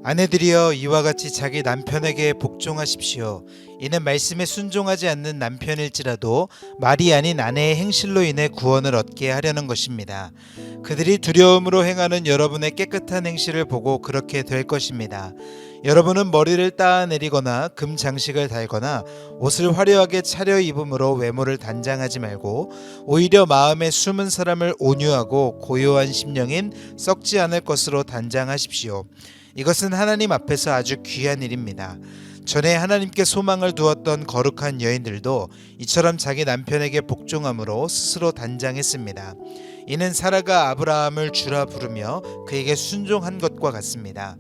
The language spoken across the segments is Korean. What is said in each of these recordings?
아내들이여 이와 같이 자기 남편에게 복종하십시오. 이는 말씀에 순종하지 않는 남편일지라도 말이 아닌 아내의 행실로 인해 구원을 얻게 하려는 것입니다. 그들이 두려움으로 행하는 여러분의 깨끗한 행실을 보고 그렇게 될 것입니다. 여러분은 머리를 따내리거나 금 장식을 달거나 옷을 화려하게 차려 입음으로 외모를 단장하지 말고 오히려 마음에 숨은 사람을 온유하고 고요한 심령인 썩지 않을 것으로 단장하십시오. 이것은 하나님 앞에서 아주 귀한 일입니다. 전에 하나님께 소망을 두었던 거룩한 여인들도 이처럼 자기 남편에게 복종함으로 스스로 단장했습니다. 이는 사라가 아브라함을 주라 부르며 그에게 순종한 것과 같습니다.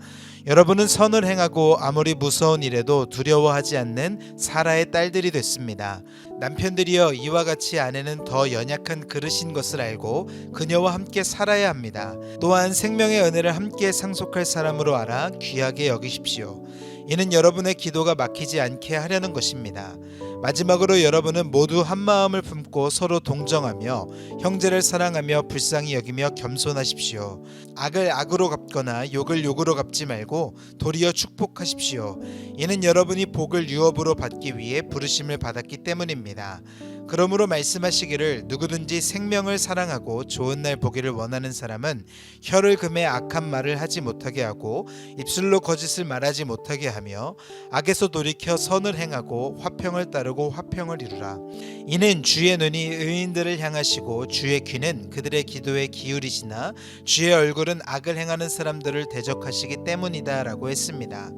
여러분은 선을 행하고 아무리 무서운 일에도 두려워하지 않는 사라의 딸들이 됐습니다. 남편들이여 이와 같이 아내는 더 연약한 그릇인 것을 알고 그녀와 함께 살아야 합니다. 또한 생명의 은혜를 함께 상속할 사람으로 알아 귀하게 여기십시오. 이는 여러분의 기도가 막히지 않게 하려는 것입니다. 마지막으로 여러분은 모두 한 마음을 품고 서로 동정하며 형제를 사랑하며 불쌍히 여기며 겸손하십시오. 악을 악으로 갚거나 욕을 욕으로 갚지 말고 도리어 축복하십시오. 이는 여러분이 복을 유업으로 받기 위해 부르심을 받았기 때문입니다. 그러므로 말씀하시기를 누구든지 생명을 사랑하고 좋은 날 보기를 원하는 사람은 혀를 금해 악한 말을 하지 못하게 하고 입술로 거짓을 말하지 못하게 하며 악에서 돌이켜 선을 행하고 화평을 따르고 화평을 이루라. 이는 주의 눈이 의인들을 향하시고 주의 귀는 그들의 기도에 기울이시나 주의 얼굴은 악을 행하는 사람들을 대적하시기 때문이다 라고 했습니다.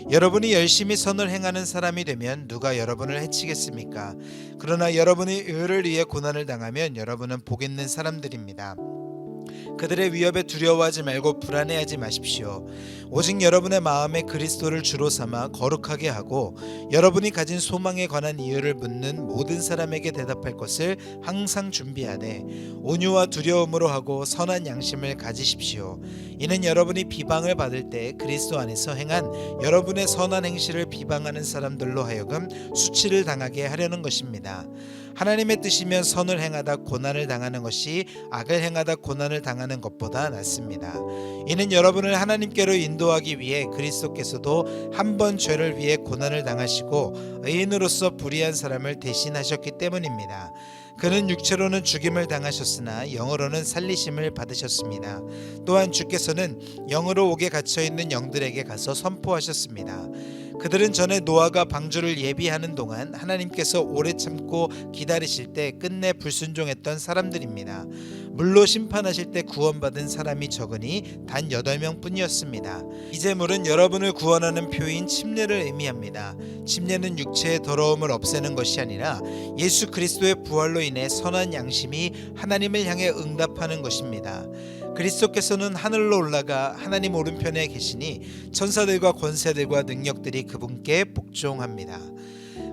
여러분이 열심히 선을 행하는 사람이 되면 누가 여러분을 해치겠습니까? 그러나 여러분이 의를 위해 고난을 당하면 여러분은 복 있는 사람들입니다. 그들의 위협에 두려워하지 말고 불안해하지 마십시오. 오직 여러분의 마음에 그리스도를 주로 삼아 거룩하게 하고 여러분이 가진 소망에 관한 이유를 묻는 모든 사람에게 대답할 것을 항상 준비하되 온유와 두려움으로 하고 선한 양심을 가지십시오. 이는 여러분이 비방을 받을 때 그리스도 안에서 행한 여러분의 선한 행실을 비방하는 사람들로 하여금 수치를 당하게 하려는 것입니다. 하나님의 뜻이면 선을 행하다 고난을 당하는 것이 악을 행하다 고난을 당하는 것보다 낫습니다. 이는 여러분을 하나님께로 인도하기 위해 그리스도께서도 한 번 죄를 위해 고난을 당하시고 의인으로서 불의한 사람을 대신하셨기 때문입니다. 그는 육체로는 죽임을 당하셨으나 영으로는 살리심을 받으셨습니다. 또한 주께서는 영으로 옥에 갇혀있는 영들에게 가서 선포하셨습니다. 그들은 전에 노아가 방주를 예비하는 동안 하나님께서 오래 참고 기다리실 때 끝내 불순종했던 사람들입니다. 물로 심판하실 때 구원받은 사람이 적으니 단 8명 뿐이었습니다. 이 제물은 여러분을 구원하는 표인 침례를 의미합니다. 침례는 육체의 더러움을 없애는 것이 아니라 예수 그리스도의 부활로 인해 선한 양심이 하나님을 향해 응답하는 것입니다. 그리스도께서는 하늘로 올라가 하나님 오른편에 계시니 천사들과 권세들과 능력들이 그분께 복종합니다.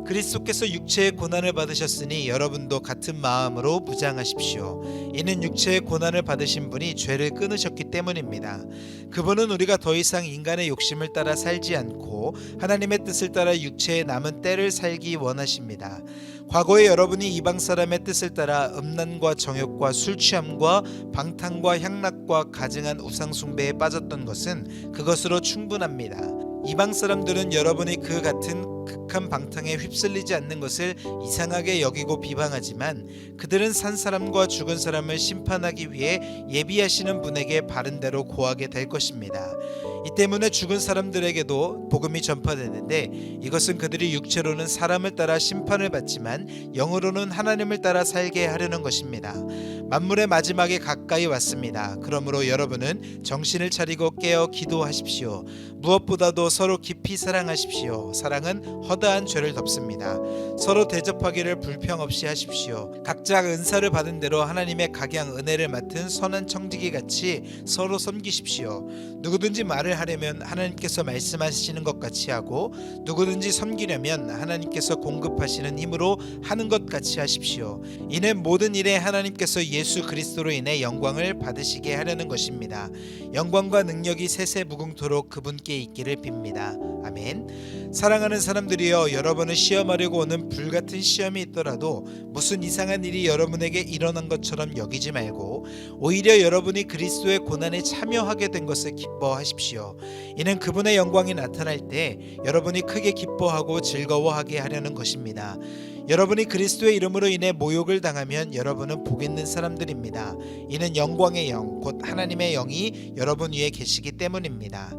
그리스도께서 육체의 고난을 받으셨으니 여러분도 같은 마음으로 무장하십시오. 이는 육체의 고난을 받으신 분이 죄를 끊으셨기 때문입니다. 그분은 우리가 더 이상 인간의 욕심을 따라 살지 않고 하나님의 뜻을 따라 육체의 남은 때를 살기 원하십니다. 과거에 여러분이 이방 사람의 뜻을 따라 음란과 정욕과 술 취함과 방탕과 향락과 가증한 우상 숭배에 빠졌던 것은 그것으로 충분합니다. 이방 사람들은 여러분이 그 같은 극한 방탕에 휩쓸리지 않는 것을 이상하게 여기고 비방하지만 그들은 산 사람과 죽은 사람을 심판하기 위해 예비하시는 분에게 바른 대로 고하게 될 것입니다. 이 때문에 죽은 사람들에게도 복음이 전파되는데 이것은 그들이 육체로는 사람을 따라 심판을 받지만 영으로는 하나님을 따라 살게 하려는 것입니다. 만물의 마지막이 가까이 왔습니다. 그러므로 여러분은 정신을 차리고 깨어 기도하십시오. 무엇보다도 서로 깊이 사랑하십시오. 사랑은 허다한 죄를 덮습니다. 서로 대접하기를 불평 없이 하십시오. 각자 은사를 받은 대로 하나님의 각양 은혜를 맡은 선한 청지기 같이 서로 섬기십시오. 누구든지 말을 하려면 하나님께서 말씀하시는 것 같이 하고 누구든지 섬기려면 하나님께서 공급하시는 힘으로 하는 것 같이 하십시오. 이는 모든 일에 하나님께서 예수 그리스도로 인해 영광을 받으시게 하려는 것입니다. 영광과 능력이 세세 무궁토록 그분께 있기를 빕니다. 아멘. 사랑하는 사람들이여, 여러분을 시험하려고 오는 불같은 시험이 있더라도 무슨 이상한 일이 여러분에게 일어난 것처럼 여기지 말고 오히려 여러분이 그리스도의 고난에 참여하게 된 것을 기뻐하십시오. 이는 그분의 영광이 나타날 때 여러분이 크게 기뻐하고 즐거워하게 하려는 것입니다. 여러분이 그리스도의 이름으로 인해 모욕을 당하면 여러분은 복 있는 사람들입니다. 이는 영광의 영, 곧 하나님의 영이 여러분 위에 계시기 때문입니다.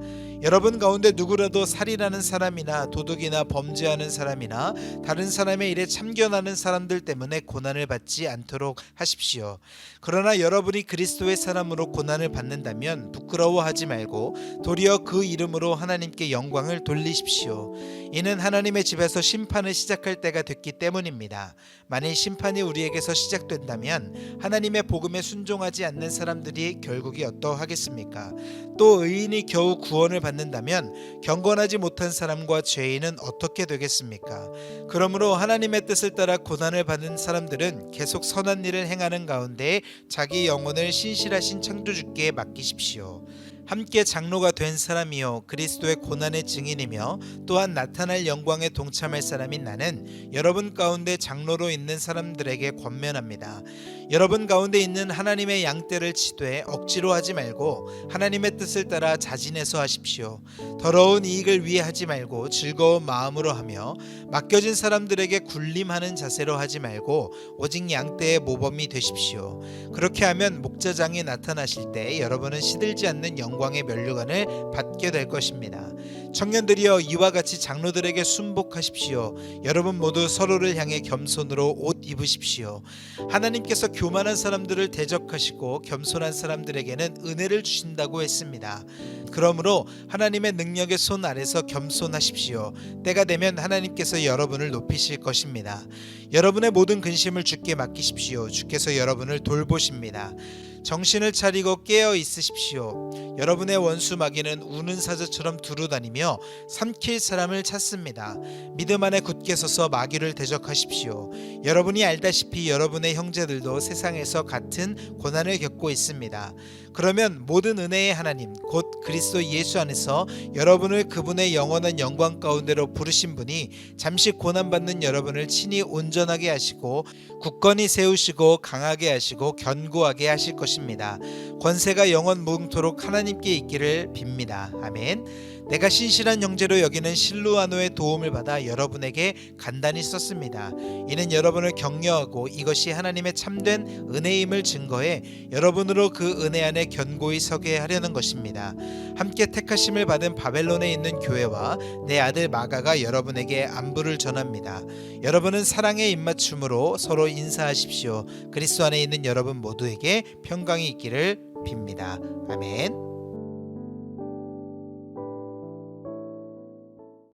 여러분 가운데 누구라도 살인하는 사람이나 도둑이나 범죄하는 사람이나 다른 사람의 일에 참견하는 사람들 때문에 고난을 받지 않도록 하십시오. 그러나 여러분이 그리스도의 사람으로 고난을 받는다면 부끄러워하지 말고 도리어 그 이름으로 하나님께 영광을 돌리십시오. 이는 하나님의 집에서 심판을 시작할 때가 됐기 때문입니다. 만일 심판이 우리에게서 시작된다면 하나님의 복음에 순종하지 않는 사람들이 결국이 어떠하겠습니까? 또 의인이 겨우 구원을 받는다면 경건하지 못한 사람과 죄인은 어떻게 되겠습니까? 그러므로 하나님의 뜻을 따라 고난을 받는 사람들은 계속 선한 일을 행하는 가운데 자기 영혼을 신실하신 창조주께 맡기십시오. 함께 장로가 된 사람이요 그리스도의 고난의 증인이며 또한 나타날 영광에 동참할 사람인 나는 여러분 가운데 장로로 있는 사람들에게 권면합니다. 여러분 가운데 있는 하나님의 양떼를 치되 억지로 하지 말고 하나님의 뜻을 따라 자진해서 하십시오. 더러운 이익을 위해 하지 말고 즐거운 마음으로 하며 맡겨진 사람들에게 군림하는 자세로 하지 말고 오직 양떼의 모범이 되십시오. 그렇게 하면 목자장이 나타나실 때 여러분은 시들지 않는 영광의 면류관을 받게 될 것입니다. 청년들이여, 이와 같이 장로들에게 순복하십시오. 여러분 모두 서로를 향해 겸손으로 옷 입으십시오. 하나님께서 교만한 사람들을 대적하시고 겸손한 사람들에게는 은혜를 주신다고 했습니다. 그러므로 하나님의 능력의 손 아래서 겸손하십시오. 때가 되면 하나님께서 여러분을 높이실 것입니다. 여러분의 모든 근심을 주께 맡기십시오. 주께서 여러분을 돌보십니다. 정신을 차리고 깨어 있으십시오. 여러분의 원수 마귀는 우는 사자처럼 두루다니며 삼킬 사람을 찾습니다. 믿음 안에 굳게 서서 마귀를 대적하십시오. 여러분이 알다시피 여러분의 형제들도 세상에서 같은 고난을 겪고 있습니다. 그러면 모든 은혜의 하나님 곧 그리스도 예수 안에서 여러분을 그분의 영원한 영광 가운데로 부르신 분이 잠시 고난받는 여러분을 친히 온전하게 하시고 굳건히 세우시고 강하게 하시고 견고하게 하실 것입니다. 권세가 영원 무궁토록 하나님께 있기를 빕니다. 아멘. 내가 신실한 형제로 여기는 실루아노의 도움을 받아 여러분에게 간단히 썼습니다. 이는 여러분을 격려하고 이것이 하나님의 참된 은혜임을 증거해 여러분으로 그 은혜 안에 견고히 서게 하려는 것입니다. 함께 택하심을 받은 바벨론에 있는 교회와 내 아들 마가가 여러분에게 안부를 전합니다. 여러분은 사랑의 입맞춤으로 서로 인사하십시오. 그리스도 안에 있는 여러분 모두에게 평강이 있기를 빕니다. 아멘.